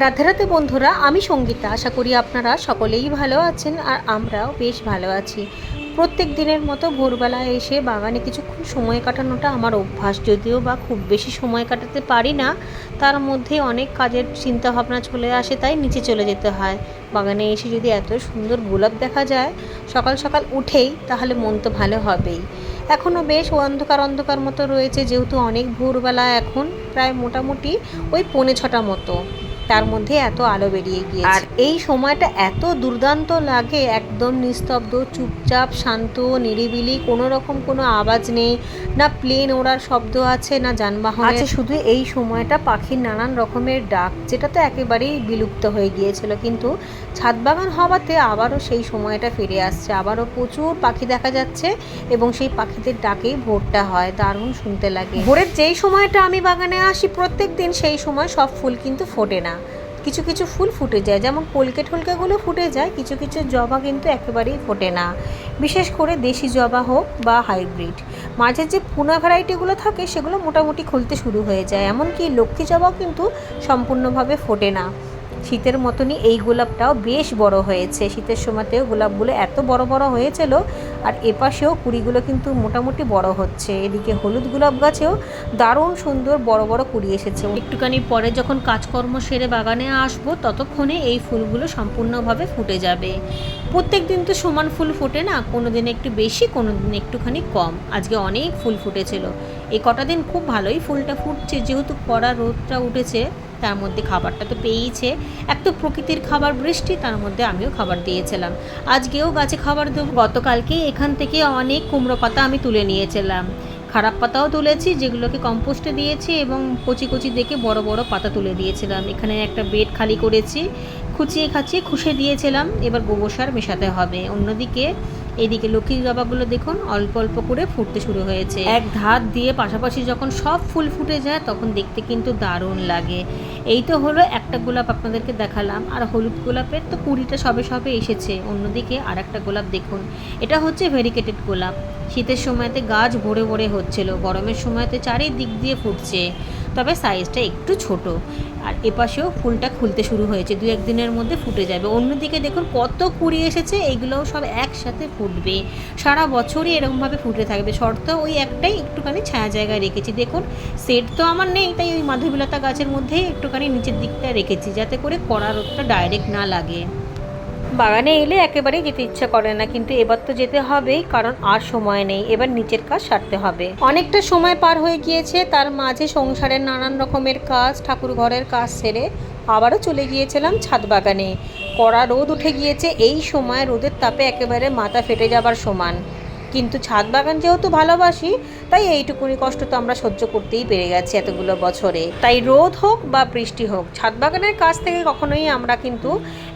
রাধে রাধে বন্ধুরা, আমি সঙ্গীতা। আশা করি আপনারা সকলেই ভালো আছেন আর আমরাও বেশ ভালো আছি। প্রত্যেক দিনের মতো ভোরবেলায় এসে বাগানে কিছুক্ষণ সময় কাটানোটা আমার অভ্যাস, যদিও বা খুব বেশি সময় কাটাতে পারি না। তার মধ্যে অনেক কাজের চিন্তাভাবনা চলে আসে, তাই নিচে চলে যেতে হয়। বাগানে এসে যদি এত সুন্দর গোলাপ দেখা যায় সকাল সকাল উঠেই, তাহলে মন তো ভালো হবেই। এখনও বেশ অন্ধকার অন্ধকার মতো রয়েছে, যেহেতু অনেক ভোরবেলা, এখন প্রায় মোটামুটি ওই 5:45 মতো। তার মধ্যে এত আলো বেরিয়ে গিয়েছে আর এই সময়টা এত দুর্দান্ত লাগে, একদম নিস্তব্ধ, চুপচাপ, শান্ত, নিরিবিলি, কোনো রকম কোনো আওয়াজ নেই, না প্লেন ওড়ার শব্দ আছে, না যানবাহন আছে। শুধু এই সময়টা পাখির নানান রকমের ডাক, যেটা তো একেবারেই বিলুপ্ত হয়ে গিয়েছিল, কিন্তু ছাদ বাগান হওয়াতে আবারও সেই সময়টা ফিরে আসছে। আবারও প্রচুর পাখি দেখা যাচ্ছে এবং সেই পাখিদের ডাকেই ভোরটা হয়। দারুণ শুনতে লাগে। ভোরের যেই সময়টা আমি বাগানে আসি প্রত্যেক দিন, সেই সময় সব ফুল কিন্তু ফোটে না। কিছু কিছু ফুল ফুটে যায়, যেমন কলকে ঠলকেগুলো ফুটে যায়, কিছু কিছু জবা কিন্তু একেবারেই ফোটে না। বিশেষ করে দেশি জবা হোক বা হাইব্রিড, মাঝে যে পুনা ভ্যারাইটিগুলো থাকে সেগুলো মোটামুটি খুলতে শুরু হয়ে যায়। এমনকি লক্ষ্মী জবাও কিন্তু সম্পূর্ণভাবে ফোটে না। শীতের মতনই এই গোলাপটাও বেশ বড় হয়েছে। শীতের সময়তেও গোলাপগুলো এত বড় বড় হয়েছিল, আর এপাশেও কুড়িগুলো কিন্তু মোটামুটি বড় হচ্ছে। এদিকে হলুদ গোলাপ গাছেও দারুণ সুন্দর বড় বড় কুড়ি এসেছে। একটুখানি পরে যখন কাজকর্ম সেরে বাগানে আসবো, ততক্ষণে এই ফুলগুলো সম্পূর্ণভাবে ফুটে যাবে। প্রত্যেক দিন তো সমান ফুল ফোটে না, কোনো দিন একটু বেশি, কোনো দিন একটুখানি কম। আজকে অনেক ফুল ফুটেছিল। এই কটা দিন খুব ভালোই ফুলটা ফুটছে, যেহেতু কড়া রোদটা উঠেছে, তার মধ্যে খাবারটা তো পেয়েইছে। এক তো প্রকৃতির খাবার বৃষ্টি, তার মধ্যে আমিও খাবার দিয়েছিলাম। আজকেও গাছে খাবার দেবো। গতকালকে এখান থেকে অনেক কুমড়ো পাতা আমি তুলে নিয়েছিলাম, খারাপ পাতাও তুলেছি, যেগুলোকে কম্পোস্টে দিয়েছি, এবং কচি কচি দেখে বড় বড় পাতা তুলে দিয়েছিলাম। এখানে একটা বেড খালি করেছি, খুঁচিয়ে খাচিয়ে খুশে দিয়েছিলাম, এবার গোবর সার মেশাতে হবে। অন্যদিকে এইদিকে লক্ষ্মী জবাগুলো দেখুন অল্প অল্প করে ফুটতে শুরু হয়েছে। এক ধার দিয়ে পাশাপাশি যখন সব ফুল ফুটে যায়, তখন দেখতে কিন্তু দারুণ লাগে। এই তো হলো একটা গোলাপ আপনাদেরকে দেখালাম, আর হলুদ গোলাপের তো কুড়িটা সবে সবে এসেছে। অন্যদিকে আর একটা গোলাপ দেখুন, এটা হচ্ছে ভেরিকেটেড গোলাপ। শীতের সময়তে গাছ ভরে ভরে হচ্ছিল, গরমের সময়তে চারিদিক দিয়ে ফুটছে, তবে সাইজটা একটু ছোট। আর এপাশেও ফুলটা খুলতে শুরু হয়েছে, 2-1 দিনের মধ্যে ফুটে যাবে। অন্যদিকে দেখুন কত কুড়ি এসেছে, এইগুলোও সব একসাথে ফুটবে। সারা বছরই এরকমভাবে ফুটে থাকবে, শর্ত ওই একটাই, একটুখানি ছায়া জায়গায় রেখেছি। দেখুন সেট তো আমার নেই, তাই ওই মাধবীলতা গাছের মধ্যেই একটুখানি নিচের দিকটা রেখেছি, যাতে করে কড়া রোদটা ডাইরেক্ট না লাগে। বাগানে এলে একেবারেই যেতে ইচ্ছা করে না, কিন্তু এবার তো যেতে হবেই, কারণ আর সময় নেই। এবার নিচের কাজ সারতে হবে। অনেকটা সময় পার হয়ে গিয়েছে, তার মাঝে সংসারের নানান রকমের কাজ, ঠাকুর ঘরের কাজ সেরে আবারও চলে গিয়েছিলাম ছাদ বাগানে। কড়া রোদ উঠে গিয়েছে, এই সময় রোদের তাপে একেবারে মাথা ফেটে যাবার সমান। কিন্তু ছাদ বাগান যেহেতু ভালোবাসি, তাই এইটুকুনি কষ্ট তো আমরা সহ্য করতেই পেরে গেছি এতগুলো বছরে। তাই রোদ হোক বা বৃষ্টি হোক, ছাদ বাগানের কাছ থেকে কখনোই আমরা কিন্তু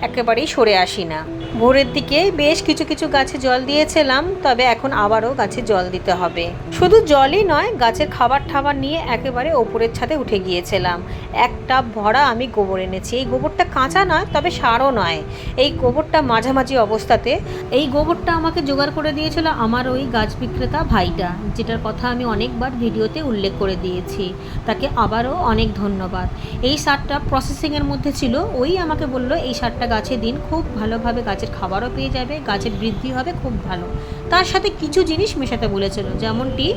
একেবারেই সরে আসি না। ভোরের দিকে বেশ কিছু কিছু গাছে জল দিয়েছিলাম, তবে এখন আবারও গাছে জল দিতে হবে। শুধু জলই নয়, গাছের খাবার ঠাবার নিয়ে একেবারে ওপরের ছাদে উঠে গিয়েছিলাম। এক টাব ভরা আমি গোবর এনেছি। এই গোবরটা কাঁচা নয়, তবে সারও নয়। এই গোবরটা মাঝামাঝি অবস্থাতে, এই গোবরটা আমাকে জোগাড় করে দিয়েছিল আমার ওই গাছ বিক্রেতা ভাইটা, যেটার কথা আমি অনেকবার ভিডিওতে উল্লেখ করে দিয়েছি। তাকে আবারও অনেক ধন্যবাদ। এই সারটা প্রসেসিংয়ের মধ্যে ছিল, ওই আমাকে বলল এই সারটা গাছে দিন, খুব ভালোভাবে গাছের খাবারও পেয়ে যাবে, গাছের বৃদ্ধি হবে খুব ভালো। তার সাথে কিছু জিনিস মেশাতে বলেছিল, যেমনটি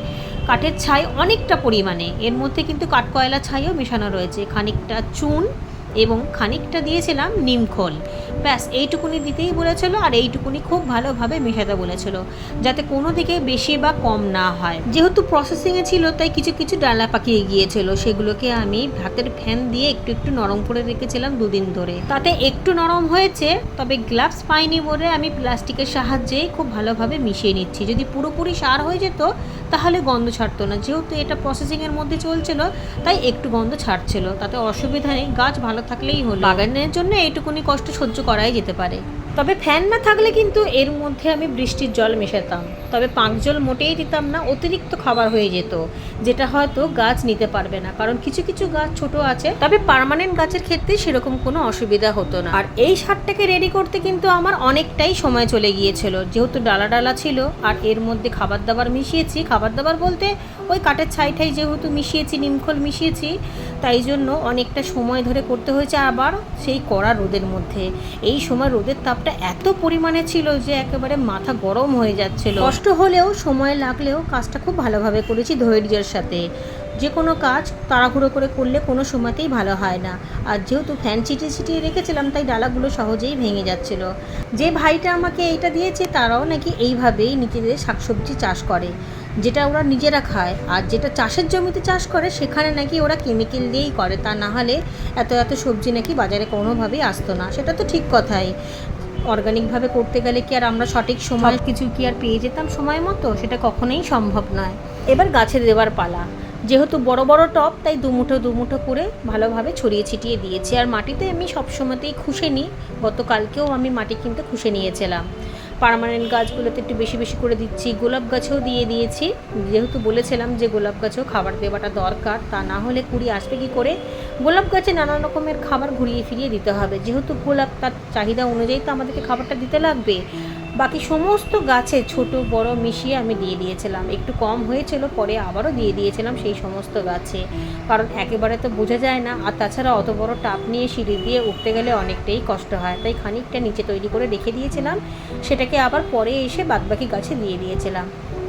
কাঠের ছাই অনেকটা পরিমাণে, এর মধ্যে কিন্তু কাঠকয়লা ছাইও মেশানো রয়েছে, খানিকটা চুন এবং খানিকটা দিয়েছিলাম নিমখোল। ব্যাস এইটুকুনি দিতেই বলেছিল, আর এইটুকুনি খুব ভালোভাবে মেশাতে বলেছিল, যাতে কোনো দিকে বেশি বা কম না হয়। যেহেতু প্রসেসিংয়ে ছিল, তাই কিছু কিছু ডালা পাকিয়ে গিয়েছিল, সেগুলোকে আমি হাতের ফ্যান দিয়ে একটু একটু নরম করে রেখেছিলাম 2 দিন ধরে। তাতে একটু নরম হয়েছে, তবে গ্লাভস পাইনি বলে আমি প্লাস্টিকের সাহায্যে খুব ভালোভাবে মিশিয়ে নিচ্ছি। যদি পুরোপুরি সার হয়ে যেত তাহলে গন্ধ ছাড়তো না, যেহেতু এটা প্রসেসিংয়ের মধ্যে চলছিল, তাই একটু গন্ধ ছাড়ছিল, তাতে অসুবিধা নেই, গাছ ভালো থাকলেই হলো। বাগানের জন্য এইটুকুনি কষ্ট সহ্য করাই যেতে পারে। তবে ফ্যান না থাকলে কিন্তু এর মধ্যে আমি বৃষ্টির জল মেশাতাম, তবে পাঁক জল মোটেই দিতাম না, অতিরিক্ত খাবার হয়ে যেত, যেটা হয়তো গাছ নিতে পারবে না, কারণ কিছু কিছু গাছ ছোট আছে। তবে পার্মানেন্ট গাছের ক্ষেত্রে সেরকম কোনো অসুবিধা হতো না। আর এই সারটাকে রেডি করতে কিন্তু আমার অনেকটাই সময় চলে গিয়েছিল, যেহেতু ডালা ডালা ছিল, আর এর মধ্যে খাবার দাবার মিশিয়েছি। খাবার দাবার বলতে ওই কাঠের ছাই ঠাই যেহেতু মিশিয়েছি, নিমখোল মিশিয়েছি, তাই জন্য অনেকটা সময় ধরে করতে হয়েছে, আবার সেই কড়া রোদের মধ্যে। এই সময় রোদের তাপটা এত পরিমাণে ছিল যে একেবারে মাথা গরম হয়ে যাচ্ছিল। কষ্ট হলেও সময় লাগলেও কাজটা খুব ভালোভাবে করেছি ধৈর্যের সাথে। যে কোনো কাজ তাড়াহুড়ো করে করলে কোনো সময়তেই ভালো হয় না। আর যেহেতু ফ্যান ছিটিয়ে ছিটিয়ে রেখেছিলাম তাই ডালাগুলো সহজেই ভেঙে যাচ্ছিল। যে ভাইটা আমাকে এইটা দিয়েছে তারাও নাকি এইভাবেই নিজেদের শাকসবজি চাষ করে, যেটা ওরা নিজেরা খায়। আর যেটা চাষের জমিতে চাষ করে সেখানে নাকি ওরা কেমিক্যাল দিয়েই করে, তা না হলে এত এত সবজি নাকি বাজারে কোনোভাবেই আসতো না। সেটা তো ঠিক কথাই, অর্গানিকভাবে করতে গেলে কি আর আমরা সঠিক সময় কিছু কি আর পেয়ে যেতাম সময় মতো? সেটা কখনোই সম্ভব নয়। এবার গাছে দেওয়ার পালা। যেহেতু বড় বড় টব তাই দুমুঠো দুমুঠো করে ভালোভাবে ছড়িয়ে ছিটিয়ে দিয়েছি। আর মাটিতে আমি সবসময়তেই খুশে নিই, গতকালকেও আমি মাটি কিন্তু খুশে নিয়েছিলাম। পার্মানেন্ট গাছগুলোতে একটু বেশি বেশি করে দিচ্ছি, গোলাপ গাছেও দিয়ে দিয়েছি, যেহেতু বলেছিলাম যে গোলাপ গাছেও খাবার দেওয়াটা দরকার, তা না হলে কুড়ি আসবে কী করে। গোলাপ গাছে নানা রকমের খাবার ঘুরিয়ে ফিরিয়ে দিতে হবে, যেহেতু গোলাপ তার চাহিদা অনুযায়ী তো আমাদেরকে খাবারটা দিতে লাগবে। বাকি সমস্ত গাছে ছোট বড় মিশিয়ে আমি দিয়ে দিয়েছিলাম, একটু কম হয়েছিল পরে আবারও দিয়ে দিয়েছিলাম সেই সমস্ত গাছে, কারণ একেবারে তো বোঝা যায় না। আর তাছাড়া অত বড় টাপ নিয়ে সিঁড়ি দিয়ে উঠতে গেলে অনেকটাই কষ্ট হয়, তাই খানিকটা নিচে তৈরি করে রেখে দিয়েছিলাম, সেটাকে আবার পরে এসে বাদবাকি গাছে দিয়ে দিয়েছিলাম।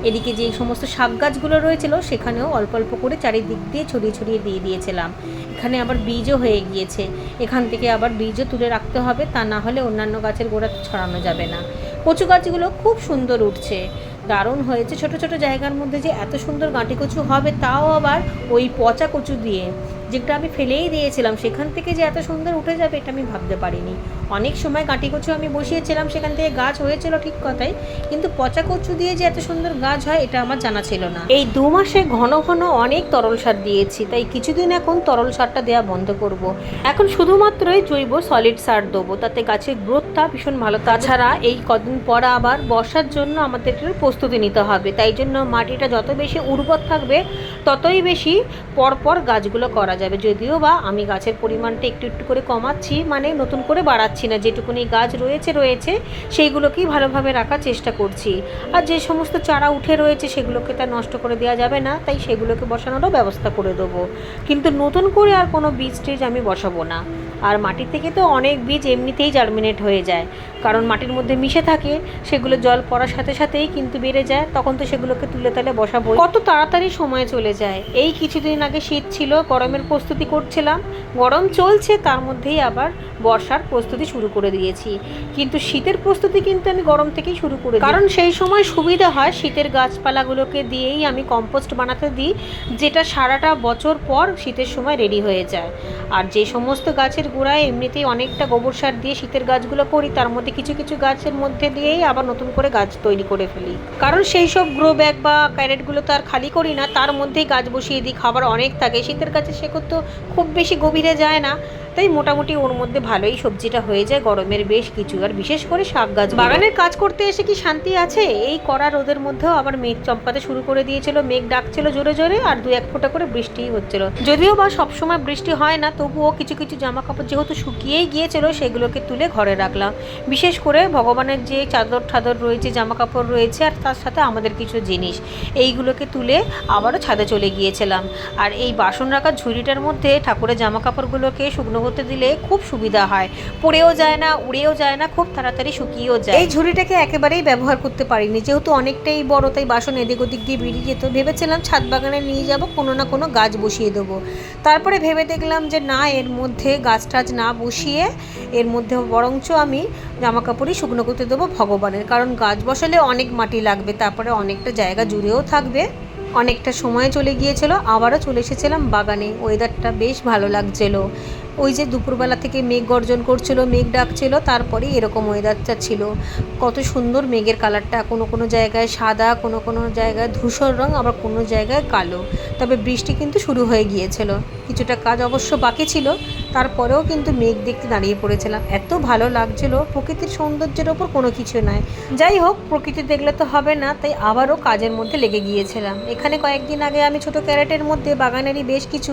এদিকে যে সমস্ত শাক গাছগুলো রয়েছিল সেখানেও অল্প অল্প করে চারিদিক দিয়ে ছড়িয়ে ছড়িয়ে দিয়ে দিয়েছিলাম। এখানে আবার বীজও হয়ে গিয়েছে, এখান থেকে আবার বীজও তুলে রাখতে হবে, তা না হলে অন্যান্য গাছের গোড়াতে ছড়ানো যাবে না। কচু গাছগুলো খুব সুন্দর উঠছে, দারুণ হয়েছে। ছোট ছোট জায়গার মধ্যে যে এত সুন্দর গাঁটি কচু হবে, তাও আবার ওই পচা কচু দিয়ে, যেটা আমি ফেলেই দিয়েছিলাম, সেখান থেকে যে এত সুন্দর উঠে যাবে এটা আমি ভাবতে পারিনি। অনেক সময় গাঁটি কচু আমি বসিয়েছিলাম, সেখান থেকে গাছ হয়েছিল ঠিক কথাই, কিন্তু পচা কচু দিয়ে যে এত সুন্দর গাছ হয় এটা আমার জানা ছিল না। এই 2 মাসে ঘন ঘন অনেক তরল সার দিয়েছি, তাই কিছুদিন এখন তরল সারটা দেওয়া বন্ধ করব। এখন শুধুমাত্রই জৈব সলিড সার দেবো, তাতে গাছের গ্রোথটা ভীষণ ভালো। তাছাড়া এই কদিন পর আবার বর্ষার জন্য আমাদের প্রস্তুতি নিতে হবে, তাই জন্য মাটিটা যত বেশি উর্বর থাকবে ততই বেশি পরপর গাছগুলো করা যাবে। যদিও বা আমি গাছের পরিমাণটা একটু একটু করে কমাচ্ছি, মানে নতুন করে বাড়াচ্ছি না, যেটুকুনি গাছ রয়েছে সেইগুলোকেই ভালোভাবে রাখার চেষ্টা করছি। আর যে সমস্ত চারা উঠে রয়েছে সেগুলোকে তা নষ্ট করে দেওয়া যাবে না, তাই সেগুলোকে বসানোরও ব্যবস্থা করে দেবো, কিন্তু নতুন করে আর কোনো বীজ টিজ আমি বসাবো না। আর মাটি থেকে তো অনেক বীজ এমনিতেই জার্মিনেট হয়ে যায়, কারণ মাটির মধ্যে মিশে থাকে, সেগুলো জল পড়ার সাথে সাথেই কিন্তু বেড়ে যায়, তখন তো সেগুলোকে তুলে তালে বসাবো। কত তাড়াতাড়ি সময় চলে যায়। এই কিছুদিন আগে শীত ছিল, গরমের প্রস্তুতি করছিলাম, গরম চলছে, তার মধ্যেই আবার বর্ষার প্রস্তুতি শুরু করে দিয়েছি। কিন্তু শীতের প্রস্তুতি কিন্তু আমি গরম থেকেই শুরু করে দিই, কারণ সেই সময় সুবিধা হয়, শীতের গাছপালাগুলোকে দিয়েই আমি কম্পোস্ট বানাতে দিই, যেটা সারাটা বছর পর শীতের সময় রেডি হয়ে যায়। আর যে সমস্ত গাছের গোড়ায় এমনিতেই অনেকটা গোবর সার দিয়ে শীতের গাছগুলো করি, তার মধ্যে কিছু কিছু গাছের মধ্যে দিয়েই আবার নতুন করে গাছ তৈরি করে ফেলি, কারণ সেই সব গ্রো ব্যাগ বা ক্যারেটগুলো তো আর খালি করি না, তার মধ্যেই গাছ বসিয়ে দিই। খাবার অনেক থাকে শীতের গাছে, শেকড় তো খুব বেশি গভীরে যায় না, তাই মোটামুটি ওর মধ্যে ভালোই সবজিটা হয়ে যায় গরমের বেশ কিছু। আর বিশেষ করে শাক গাছ। বাগানের কাজ করতে এসে কি শান্তি আছে? এই কড়া রোদের মধ্যেও আবার মেঘ চমকাতে শুরু করে দিয়েছিল, মেঘ ডাকছিল জোরে জোরে, আর 2-1 ফোঁটা করে বৃষ্টিই হচ্ছিল। যদিও বা সবসময় বৃষ্টি হয় না, তবুও কিছু কিছু জামা কাপড় যেহেতু শুকিয়েই গিয়েছিল সেগুলোকে তুলে ঘরে রাখলাম। বিশেষ করে ভগবানের যে চাদর ঠাদর রয়েছে, জামা কাপড় রয়েছে, আর তার সাথে আমাদের কিছু জিনিস, এইগুলোকে তুলে আবারও ছাদে চলে গিয়েছিলাম। আর এই বাসন রাখার ঝুড়িটার মধ্যে ঠাকুরের জামা কাপড়গুলোকে শুকনো করতে দিলে খুব সুবিধা হয়, পড়েও যায় না, উড়েও যায় না, খুব তাড়াতাড়ি শুকিয়েও যায়। এই ঝুড়িটাকে একেবারেই ব্যবহার করতে পারিনি, যেহেতু অনেকটাই বড়, তাই বাসন এদিক ওদিক দিয়ে বেরিয়ে যেত। ভেবেছিলাম ছাদ বাগানে নিয়ে যাব, কোনো না কোনো গাছ বসিয়ে দেবো, তারপরে ভেবে দেখলাম যে না, এর মধ্যে গাছ টাছ না বসিয়ে এর মধ্যে বরঞ্চ আমি জামা কাপড়ই শুকনো করতে দেবো ভগবানের, কারণ গাছ বসালে অনেক মাটি লাগবে, তারপরে অনেকটা জায়গা জুড়েও থাকবে। অনেকটা সময় চলে গিয়েছিল, আবারও চলে এসেছিলাম বাগানে। ওয়েদারটা বেশ ভালো লাগছিল, ওই যে দুপুরবেলা থেকে মেঘ গর্জন করছিল, মেঘ ডাকছিল, তারপরে এরকম ওয়েদারটা ছিল। কত সুন্দর মেঘের কালারটা, কোনো কোনো জায়গায় সাদা, কোনো কোনো জায়গায় ধূসর রং, আবার কোনো জায়গায় কালো। তবে বৃষ্টি কিন্তু শুরু হয়ে গিয়েছিল, কিছুটা কাজ অবশ্য বাকি ছিল, তারপরেও কিন্তু মেঘ দেখতে দাঁড়িয়ে পড়েছিলাম, এত ভালো লাগছিল। প্রকৃতির সৌন্দর্যের ওপর কোনো কিছু নয়। যাই হোক, প্রকৃতি দেখলে তো হবে না, তাই আবারও কাজের মধ্যে লেগে গিয়েছিলাম। এখানে কয়েকদিন আগে আমি ছোট ক্যারেটের মধ্যে বাগানেরই বেশ কিছু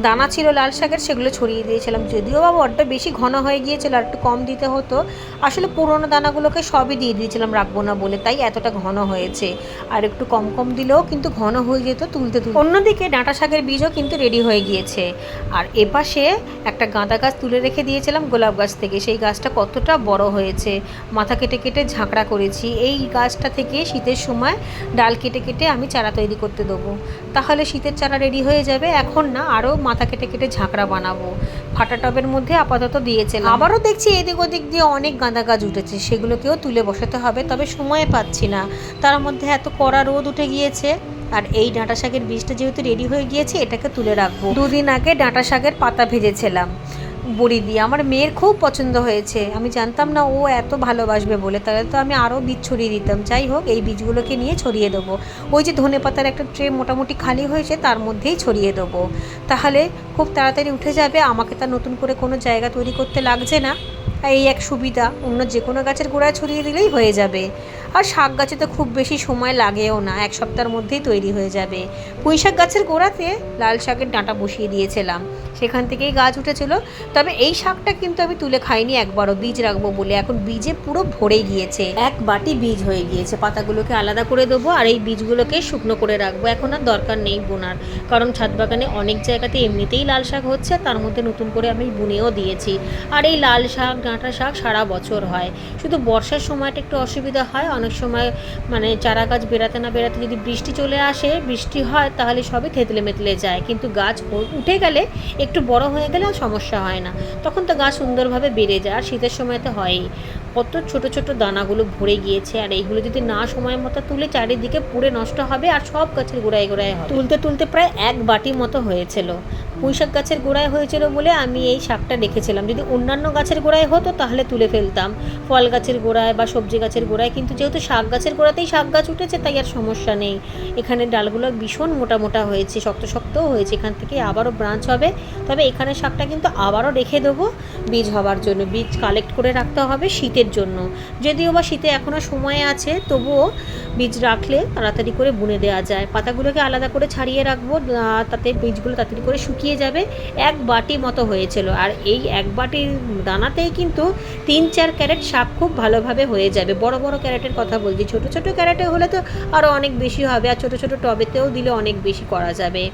দানা ছিল লাল শাকের, সেগুলো ছড়িয়ে দিয়েছিলাম। যদিও বা বড্ড বেশি ঘন হয়ে গিয়েছিল, আর একটু কম দিতে হতো। আসলে পুরোনো দানাগুলোকে সবই দিয়ে দিয়েছিলাম রাখবো না বলে, তাই এতটা ঘন হয়েছে। আর একটু কম কম দিলেও কিন্তু ঘন হয়ে যেত তুলতে তুলতে। অন্যদিকে ডাঁটা শাকের বীজও কিন্তু রেডি হয়ে গিয়েছে। আর এপাশে একটা গাঁদা গাছ তুলে রেখে দিয়েছিলাম গোলাপ গাছ থেকে। সেই গাছটা কতটা বড় হয়েছে, মাথা কেটে কেটে ঝাঁকড়া করেছি। এই গাছটা থেকে শীতের সময় ডাল কেটে কেটে আমি চারা তৈরি করতে দেবো, তাহলে শীতের চারা রেডি হয়ে যাবে। এখন না, আরও মাথা কেটে কেটে ঝাঁকড়া বানাবো। ফাটা টবের মধ্যে আপাতত দিয়েছিলাম। আবারও দেখছি এদিক ওদিক দিয়ে অনেক গাঁদা গাছ উঠেছে, সেগুলোকেও তুলে বসাতে হবে, তবে সময় পাচ্ছি না। তার মধ্যে এত কড়া রোদ উঠে গিয়েছে। আর এই ডাঁটা শাকের বীজটা যেহেতু রেডি হয়ে গিয়েছে, এটাকে তুলে রাখবো। দুদিন আগে ডাঁটা শাকের পাতা ভেজেছিলাম বড়ি দিয়ে, আমার মেয়ের খুব পছন্দ হয়েছে। আমি জানতাম না ও এত ভালোবাসবে বলে, তাহলে তো আমি আরও বীজ ছড়িয়ে দিতাম। যাই হোক, এই বীজগুলোকে নিয়ে ছড়িয়ে দেবো। ওই যে ধনে পাতার একটা ট্রে মোটামুটি খালি হয়েছে, তার মধ্যেই ছড়িয়ে দেবো, তাহলে খুব তাড়াতাড়ি উঠে যাবে। আমাকে তার নতুন করে কোনো জায়গা তৈরি করতে লাগছে না। এই এক সুবিধা, অন্য যে কোনো গাছের গোড়ায় ছড়িয়ে দিলেই হয়ে যাবে। আর শাক গাছে তো খুব বেশি সময় লাগেও না, এক সপ্তাহের মধ্যেই তৈরি হয়ে যাবে। পুঁইশাক গাছের গোড়াতে লাল শাকের ডাঁটা বসিয়ে দিয়েছিলাম, সেখান থেকেই গাছ উঠেছিল। তবে এই শাকটা কিন্তু আমি তুলে খাইনি একবারও, বীজ রাখবো বলে। এখন বীজে পুরো ভরে গিয়েছে, এক বাটি বীজ হয়ে গিয়েছে। পাতাগুলোকে আলাদা করে দেবো, আর এই বীজগুলোকে শুকনো করে রাখবো। এখন আর দরকার নেই বোনার, কারণ ছাদ বাগানে অনেক জায়গাতে এমনিতেই লাল শাক হচ্ছে, তার মধ্যে নতুন করে আমি বুনেও দিয়েছি। আর এই লাল শাক ডাঁটা শাক সারা বছর হয়, শুধু বর্ষার সময়টা একটু অসুবিধা হয়। অনেক সময় মানে চারা গাছ বেরাতে না বেরাতে যদি বৃষ্টি চলে আসে, বৃষ্টি হয়, তাহলে সবই থেতলে মেতলে যায়। কিন্তু গাছ উঠে গেলে, একটু বড় হয়ে গেলে আর সমস্যা হয় না, তখন তো গাছ সুন্দরভাবে বেড়ে যায়। আর শীতের সময় তো হয়ই। কত ছোট ছোট দানাগুলো ভরে গিয়েছে, আর এইগুলো যদি না সময় মতো তুলে, চারিদিকে পুড়ে নষ্ট হবে, আর সব গাছের গোড়ায় গোড়ায় হবে। তুলতে তুলতে প্রায় এক বাটি মতো হয়েছিল। পুঁইশাক গাছের গোড়ায় হয়েছিল বলে আমি এই শাকটা রেখেছিলাম। যদি অন্যান্য গাছের গোড়ায় হতো তাহলে তুলে ফেলতাম, ফল গাছের গোড়ায় বা সবজি গাছের গোড়ায়। কিন্তু যেহেতু শাক গাছের গোড়াতেই শাক গাছ উঠেছে, তাই আর সমস্যা নেই। এখানে ডালগুলো ভীষণ মোটা মোটা হয়েছে, শক্ত শক্তও হয়েছে। এখান থেকে আবারও ব্রাঞ্চ হবে। তবে এখানে শাকটা কিন্তু আবারও রেখে দেবো বীজ হওয়ার জন্য। বীজ কালেক্ট করে রাখতে হবে শীতের জন্য। যদিও বা শীতে এখনও সময় আছে, তবুও বীজ রাখলে তাড়াতাড়ি করে বুনে দেওয়া যায়। পাতাগুলোকে আলাদা করে ছাড়িয়ে রাখবো, তাতে বীজগুলো তাড়াতাড়ি করে শুকিয়ে যাবে। এক বাটি মতো হয়েছিল, আর এই এক বাটির দানাতেই কিন্তু 3-4 ক্যারেট শাক খুব ভালোভাবে হয়ে যাবে। বড় বড় ক্যারেটের কথা বলছি, ছোট ছোট ক্যারেটে হলে তো আরও অনেক বেশি হবে, আর ছোট ছোট টবেতেও দিলে অনেক বেশি করা যাবে।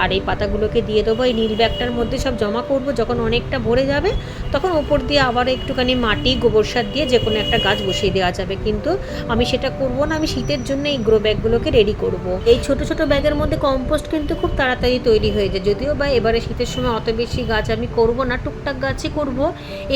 আর এই পাতাগুলোকে দিয়ে দেবো এই নীল ব্যাগটার মধ্যে, সব জমা করব। যখন অনেকটা ভরে যাবে, তখন ওপর দিয়ে আবার একটুখানি মাটি, গোবর সার দিয়ে যে কোনো একটা গাছ বসিয়ে দেওয়া যাবে। কিন্তু আমি সেটা করব না, আমি শীতের জন্য এই গ্রো ব্যাগগুলোকে রেডি করব। এই ছোট ছোট ব্যাগের মধ্যে কম্পোস্ট কিন্তু খুব তাড়াতাড়ি তৈরি হয়ে যায়। যদিও বা এবারে শীতের সময় অত বেশি গাছ আমি করব না, টুকটাক গাছই করব।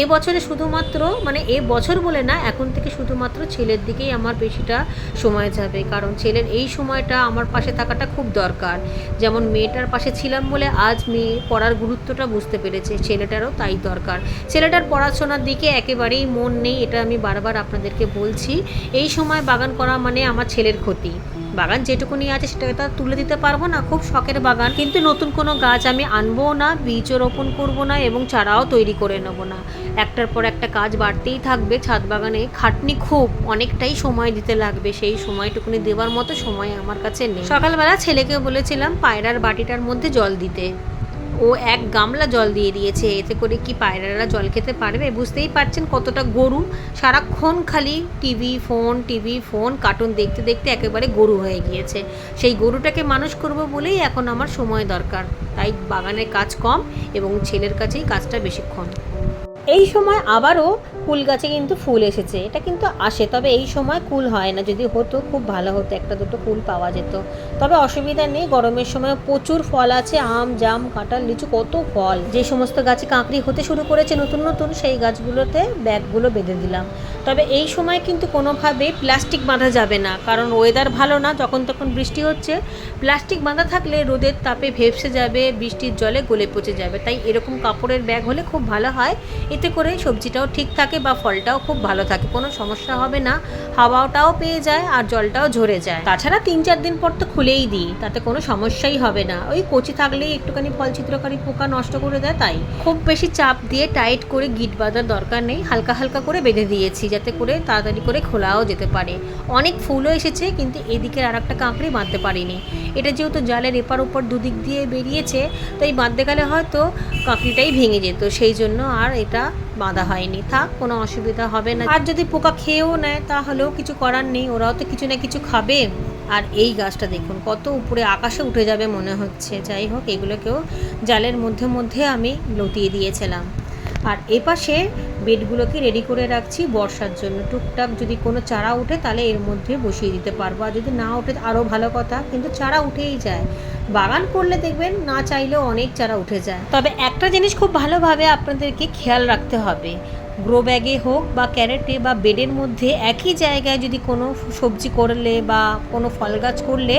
এবছরে শুধুমাত্র, মানে এ বছর বলে না, এখন থেকে শুধুমাত্র ছেলের দিকেই আমার বেশিটা সময় যাবে, কারণ ছেলের এই সময়টা আমার পাশে থাকাটা খুব দরকার। যেমন মেয়েটার পাশে ছিলাম বলে আজ মেয়ে পড়ার গুরুত্বটা বুঝতে পেরেছে, ছেলেটারও তাই দরকার। ছেলেটার পড়াশোনার দিকে একেবারেই মন নেই, এটা আমি বারবার আপনাদেরকে বলছি। এই সময় বাগান করা মানে আমার ছেলের ক্ষতি। বাগান যেটুকুনি আছে সেটাকে তো তুলে দিতে পারবো না, খুব শখের বাগান, কিন্তু নতুন কোনো গাছ আমি আনবো না, বীজও রোপণ করবো না, এবং চারাও তৈরি করে নেবো না। একটার পর একটা কাজ বাড়তেই থাকবে। ছাদ বাগানে খাটনি খুব, অনেকটাই সময় দিতে লাগবে, সেই সময়টুকুনি দেওয়ার মতো সময় আমার কাছে নেই। সকালবেলা ছেলেকে বলেছিলাম পায়রার বাটিটার মধ্যে জল দিতে, ও এক গামলা জল দিয়ে দিয়েছে। এতে করে কি পায়রারা জল খেতে পারবে? বুঝতেই পারছেন কতটা গরু, সারাক্ষণ খালি টিভি ফোন কার্টুন দেখতে দেখতে একেবারে গরু হয়ে গিয়েছে। সেই গরুটাকে মানুষ করব বলেই এখন আমার সময় দরকার, তাই বাগানের কাজ কম এবং ছেলের কাছেই কাজটা বেশিক্ষণ। এই সময় আবারও কুল গাছে কিন্তু ফুল এসেছে, এটা কিন্তু আসে, তবে এই সময় কুল হয় না। যদি হতো খুব ভালো হতো, একটা দুটো কুল পাওয়া যেত। তবে অসুবিধা নেই, গরমের সময় প্রচুর ফল আছে, আম জাম কাঁঠাল লিচু, কত ফল। যে সমস্ত গাছে কাঁকড়ি হতে শুরু করেছে নতুন নতুন, সেই গাছগুলোতে ব্যাগগুলো বেঁধে দিলাম। তবে এই সময় কিন্তু কোনোভাবেই প্লাস্টিক বাঁধা যাবে না, কারণ ওয়েদার ভালো না, যখন তখন বৃষ্টি হচ্ছে। প্লাস্টিক বাঁধা থাকলে রোদের তাপে ভেপসে যাবে, বৃষ্টির জলে গলে পচে যাবে। তাই এরকম কাপড়ের ব্যাগ হলে খুব ভালো হয়, এতে করে সবজিটাও ঠিক থাকে বা ফলটাও খুব ভালো থাকে, কোনো সমস্যা হবে না, হাওয়াটাও পেয়ে যায় আর জলটাও ঝরে যায়। তাছাড়া 3-4 দিন পর তো খুলেই দিই, তাতে কোনো সমস্যাই হবে না। ওই কচি থাকলেই একটুখানি ফল ছিদ্রকারী পোকা নষ্ট করে দেয়, তাই খুব বেশি চাপ দিয়ে টাইট করে গিট বাঁধার দরকার নেই, হালকা হালকা করে বেঁধে দিয়েছি যাতে করে তাড়াতাড়ি করে খোলাও যেতে পারে। অনেক ফুলও এসেছে, কিন্তু এদিকের আর একটা কাঁকড়ি বাঁধতে পারিনি। এটা যেহেতু জালের এপার ওপর দুদিক দিয়ে বেরিয়েছে, তাই বাঁধতে গেলে হয়তো কাঁকড়িটাই ভেঙে যেত, সেই জন্য আর এটা বাঁধা হয়নি। থাক, কোনো অসুবিধা হবে না। আর যদি পোকা খেয়েও নেয় তাহলেও কিছু করার নেই, ওরাও তো কিছু না কিছু খাবে। আর এই গাছটা দেখুন কত উপরে আকাশে উঠে যাবে মনে হচ্ছে। যাই হোক, এগুলোকেও জালের মধ্যে মধ্যে আমি লতিয়ে দিয়েছিলাম। আর এপাশে বেডগুলোকে রেডি করে রাখছি বর্ষার জন্য। টুকটাক যদি কোনো চারা ওঠে তাহলে এর মধ্যে বসিয়ে দিতে পারবো, আর যদি না ওঠে আরও ভালো কথা, কিন্তু চারা উঠেই যায়। বাগান করলে দেখবেন না চাইলেও অনেক চারা উঠে যায়। তবে একটা জিনিস খুব ভালোভাবে আপনাদেরকে খেয়াল রাখতে হবে, গ্রো ব্যাগে হোক বা ক্যারেটে বা বেডের মধ্যে একই জায়গায় যদি কোনো সবজি করলে বা কোনো ফল গাছ করলে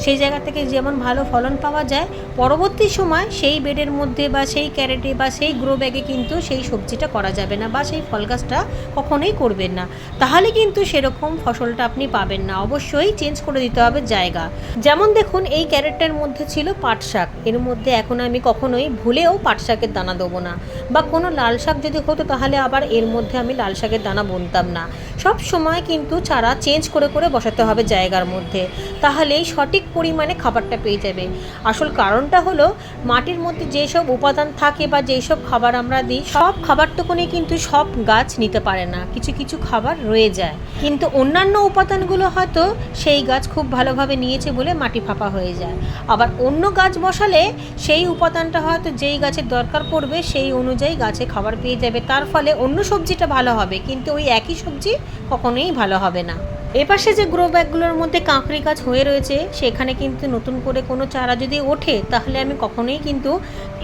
সেই জায়গা থেকে যেমন ভালো ফলন পাওয়া যায়, পরবর্তী সময় সেই বেডের মধ্যে বা সেই ক্যারেটে বা সেই গ্রো ব্যাগে কিন্তু সেই সবজিটা করা যাবে না বা সেই ফল গাছটা কখনোই করবেন না। তাহলে কিন্তু সেরকম ফসলটা আপনি পাবেন না। অবশ্যই চেঞ্জ করে দিতে হবে জায়গা। যেমন দেখুন, এই ক্যারেটটার মধ্যে ছিল পাট শাক, এর মধ্যে এখন আমি কখনোই ভুলেও পাট শাকের দানা দেবো না। বা কোনো লাল শাক যদি হতো তাহলে আবার এর মধ্যে আমি লাল শাকের দানা বুনতাম না। সব সময় কিন্তু চারা চেঞ্জ করে করে বসাতে হবে জায়গার মধ্যে, তাহলেই সঠিক পরিমাণে খাবারটা পেয়ে যাবে। আসল কারণটা হলো মাটির মধ্যে যেসব উপাদান থাকে বা যেই সব খাবার আমরা দিই, সব খাবারটুকুনি কিন্তু সব গাছ নিতে পারে না, কিছু কিছু খাবার রয়ে যায়। কিন্তু অন্যান্য উপাদানগুলো হয়তো সেই গাছ খুব ভালোভাবে নিয়েছে বলে মাটি ফাঁপা হয়ে যায়। আবার অন্য গাছ বসালে সেই উপাদানটা হয়তো যেই গাছের দরকার পড়বে সেই অনুযায়ী গাছে খাবার পেয়ে যাবে, তার ফলে অন্য সবজিটা ভালো হবে, কিন্তু ওই একই সবজি কখনোই ভালো হবে না। এপাশে যে গ্রো ব্যাগগুলোর মধ্যে কাঁকড়ি গাছ হয়ে রয়েছে, সেখানে কিন্তু নতুন করে কোনো চারা যদি ওঠে তাহলে আমি কখনোই কিন্তু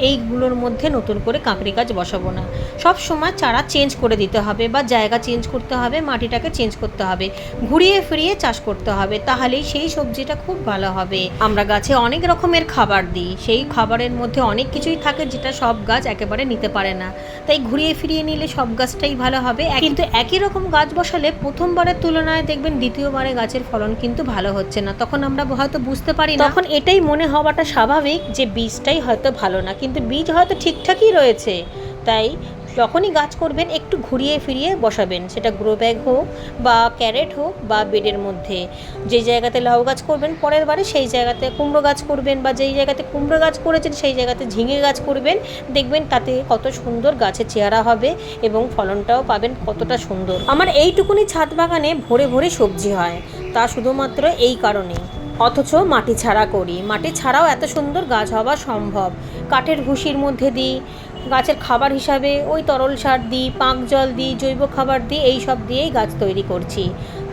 এইগুলোর মধ্যে নতুন করে কাঁকড়ি গাছ বসাবো না। সব সময় চারা চেঞ্জ করে দিতে হবে বা জায়গা চেঞ্জ করতে হবে, মাটিটাকে চেঞ্জ করতে হবে, ঘুরিয়ে ফিরিয়ে চাষ করতে হবে, তাহলেই সেই সবজিটা খুব ভালো হবে। আমরা গাছে অনেক রকমের খাবার দিই, সেই খাবারের মধ্যে অনেক কিছুই থাকে যেটা সব গাছ একেবারে নিতে পারে না, তাই ঘুরিয়ে ফিরিয়ে নিলে সব গাছটাই ভালো হবে। কিন্তু একই রকম গাছ বসালে প্রথমবারের তুলনায় দেখবেন দ্বিতীয়বারে গাছের ফলন কিন্তু ভালো হচ্ছে না, তখন আমরা হয়তো বুঝতে পারি না, তখন এটাই মনে হওয়াটা স্বাভাবিক যে বীজটাই হয়তো ভালো না, কিন্তু বীজ হয়তো ঠিকঠাকই রয়েছে। তাই যখনই গাছ করবেন একটু ঘুরিয়ে ফিরিয়ে বসাবেন, সেটা গ্রো ব্যাগ হোক বা ক্যারেট হোক বা বেডের মধ্যে। যে জায়গাতে লাউ গাছ করবেন পরের বারে সেই জায়গাতে কুমড়ো গাছ করবেন, বা যেই জায়গাতে কুমড়ো গাছ করেছেন সেই জায়গাতে ঝিঙে গাছ করবেন, দেখবেন তাতে কত সুন্দর গাছের চেহারা হবে এবং ফলনটাও পাবেন কতটা সুন্দর। আমার এইটুকুনি ছাদ বাগানে ভরে ভরে সবজি হয়, তা শুধুমাত্র এই কারণেই। অথচ মাটি ছাড়া করি, মাটি ছাড়াও এত সুন্দর গাছ হওয়া সম্ভব। কাঠের ভুসির মধ্যে দিই, গাছের খাবার হিসাবে ওই তরল সার দিই, পাঁক জল দিই, জৈব খাবার দিই, এই সব দিয়েই গাছ তৈরি করছি।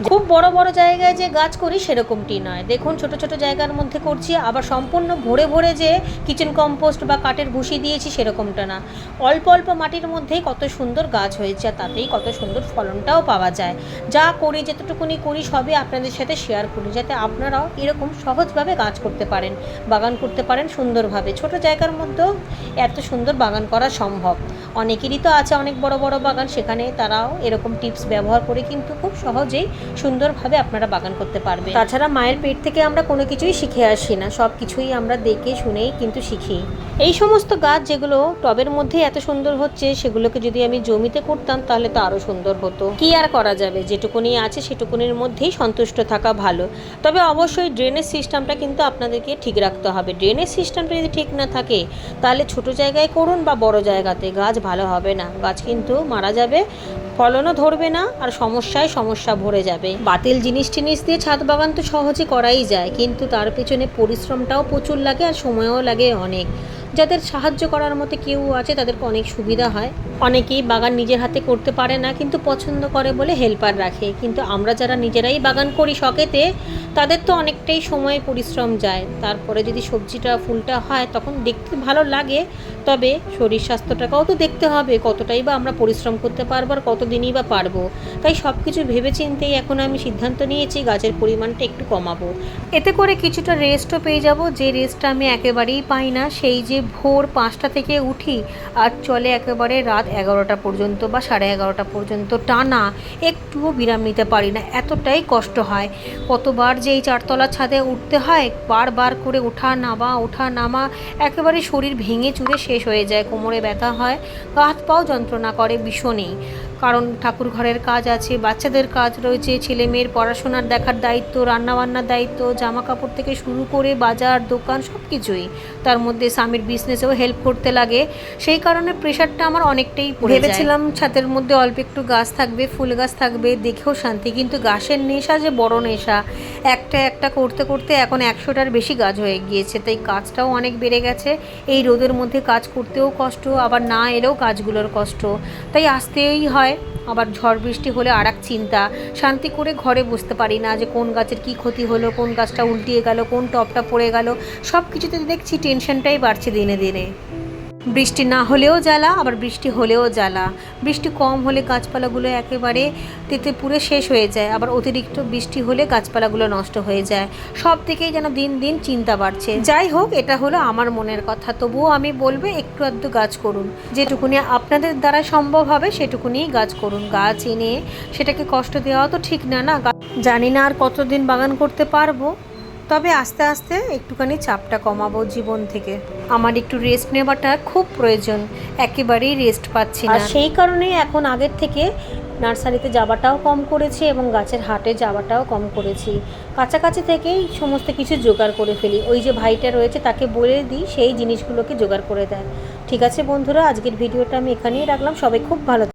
খুব বড় বড় জায়গায় যে গাছ করি সেরকমটি নয়, দেখুন ছোট ছোট জায়গার মধ্যে করছি। আবার সম্পূর্ণ ভরে ভরে যে কিচেন কম্পোস্ট বা কাঠের ভুসি দিয়েছি সেরকমটা না, অল্প অল্প মাটির মধ্যেই কত সুন্দর গাছ হয়েছে, আর তাতেই কত সুন্দর ফলনটাও পাওয়া যায়। যা করি, যতটুকুনি করি সবই আপনাদের সাথে শেয়ার করি, যাতে আপনারাও এরকম সহজভাবে গাছ করতে পারেন, বাগান করতে পারেন সুন্দরভাবে। ছোট জায়গার মধ্যেও এত সুন্দর বাগান করা সম্ভব। অনেকেরই তো আছে অনেক বড় বড় বাগান, সেখানে তারাও এরকম টিপস ব্যবহার করে কিন্তু খুব সহজেই সুন্দরভাবে আপনারা বাগান করতে পারবেন। তাছাড়া মায়ের পেট থেকে আমরা কোনো কিছুই শিখে আসি না, সব কিছুই আমরা দেখে শুনেই কিন্তু শিখি। এই সমস্ত গাছ যেগুলো টবের মধ্যে এত সুন্দর হচ্ছে, সেগুলোকে যদি আমি জমিতে করতাম তাহলে তো আরও সুন্দর হতো। কি আর করা যাবে, যেটুকুনি আছে সেটুকুনির মধ্যেই সন্তুষ্ট থাকা ভালো। তবে অবশ্যই ড্রেনেজ সিস্টেমটা কিন্তু আপনাদেরকে ঠিক রাখতে হবে। ড্রেনেজ সিস্টেমটা যদি ঠিক না থাকে তাহলে ছোট জায়গায় করুন বা বড় জায়গাতে, গাছ ভালো হবে না, গাছ কিন্তু মারা যাবে, ফলনও ধরবে না, আর সমস্যায় সমস্যা ভরে যাবে। বাতিল জিনিস টিনিস দিয়ে ছাদ বাগান তো সহজে করাই যায়, কিন্তু তার পেছনে পরিশ্রমটাও প্রচুর লাগে আর সময়ও লাগে অনেক। যাদের সাহায্য করার মতো কেউ আছে তাদেরকে অনেক সুবিধা হয়। অনেকেই বাগান নিজের হাতে করতে পারে না, কিন্তু পছন্দ করে বলে হেল্পার রাখে। কিন্তু আমরা যারা নিজেরাই বাগান করি শখেতে, তাদের তো অনেকটাই সময় পরিশ্রম যায়। তারপরে যদি সবজিটা ফুলটা হয় তখন দেখতে ভালো লাগে, তবে শরীর স্বাস্থ্যটাকেও তো দেখতে হবে, কতটাই বা আমরা পরিশ্রম করতে পারবো আর কতদিনই বা পারবো। তাই সব কিছু ভেবেচিন্তেই এখন আমি সিদ্ধান্ত নিয়েছি গাছের পরিমাণটা একটু কমাবো। এতে করে কিছুটা রেস্টও পেয়ে যাব, যে রেস্টটা আমি একেবারেই পাই না। সেই যে ভোর 5টা থেকে উঠি আর চলে একেবারে রাত রাত 11টা পর্যন্ত বা 11:30 পর্যন্ত টানা একটুও বিরাম নিতে পারি না, এতটাই কষ্ট হয়। কতবার যে এই 4তলা ছাদে উঠতে হয়, বারবার করে ওঠা নামা, একেবারে শরীর ভেঙে চুরে শেষ হয়ে যায়, কোমরে ব্যথা হয়, হাত পাও যন্ত্রণা করে ভীষণই। কারণ ঠাকুর ঘরের কাজ আছে, বাচ্চাদের কাজ রয়েছে, ছেলে মেয়ের পড়াশোনার দেখার দায়িত্ব, রান্নাবান্নার দায়িত্ব, জামা কাপড় থেকে শুরু করে বাজার দোকান সব কিছুই। তার মধ্যে স্বামীর বিজনেসেও হেল্প করতে লাগে, সেই কারণে প্রেশারটা আমার অনেকটাই পড়ে যায়। ভেবেছিলাম ছাদের মধ্যে অল্প একটু গাছ থাকবে, ফুল গাছ থাকবে, দেখেও শান্তি, কিন্তু গাছের নেশা যে বড় নেশা। একটা একটা করতে করতে এখন 100টার বেশি গাছ হয়ে গিয়েছে, তাই কাজটাও অনেক বেড়ে গেছে। এই রোদের মধ্যে কাজ করতেও কষ্ট, আবার না এলেও কাজগুলোর কষ্ট, তাই আসতেই হয়। আবার ঝড় বৃষ্টি হলে আর এক চিন্তা, শান্তি করে ঘরে বসতে পারি না, যে কোন গাছের কী ক্ষতি হলো, কোন গাছটা উল্টিয়ে গেল, কোন টবটা পড়ে গেল, সব কিছুতে দেখছি টেনশনটাই বাড়ছে দিনে দিনে। বৃষ্টি না হলেও জ্বালা, আবার বৃষ্টি হলেও জ্বালা। বৃষ্টি কম হলে গাছপালাগুলো একেবারে তেতে পুড়ে শেষ হয়ে যায়, আবার অতিরিক্ত বৃষ্টি হলে গাছপালাগুলো নষ্ট হয়ে যায়। সব থেকেই যেন দিন দিন চিন্তা বাড়ছে। যাই হোক, এটা হলো আমার মনের কথা, তবুও আমি বলবো একটু আধটু গাছ করুন, যেটুকুনি আপনাদের দ্বারা সম্ভব হবে সেটুকুনিই গাছ করুন। গাছ এনে সেটাকে কষ্ট দেওয়া তো ঠিক না। জানি না আর কতদিন বাগান করতে পারবো, তবে আস্তে আস্তে একটুখানি চাপটা কমাবো জীবন থেকে। আমার একটু রেস্ট নেওয়াটা খুব প্রয়োজন, একেবারেই রেস্ট পাচ্ছি না, সেই কারণেই এখন আগের থেকে নার্সারিতে যাওয়াটাও কম করেছি এবং গাছের হাটে যাওয়াটাও কম করেছি। কাছাকাছি থেকেই সমস্ত কিছু জোগাড় করে ফেলি, ওই যে ভাইটা রয়েছে তাকে বলে দিই, সেই জিনিসগুলোকে জোগাড় করে দেয়। ঠিক আছে বন্ধুরা, আজকের ভিডিওটা আমি এখানেই রাখলাম, সবাই খুব ভালো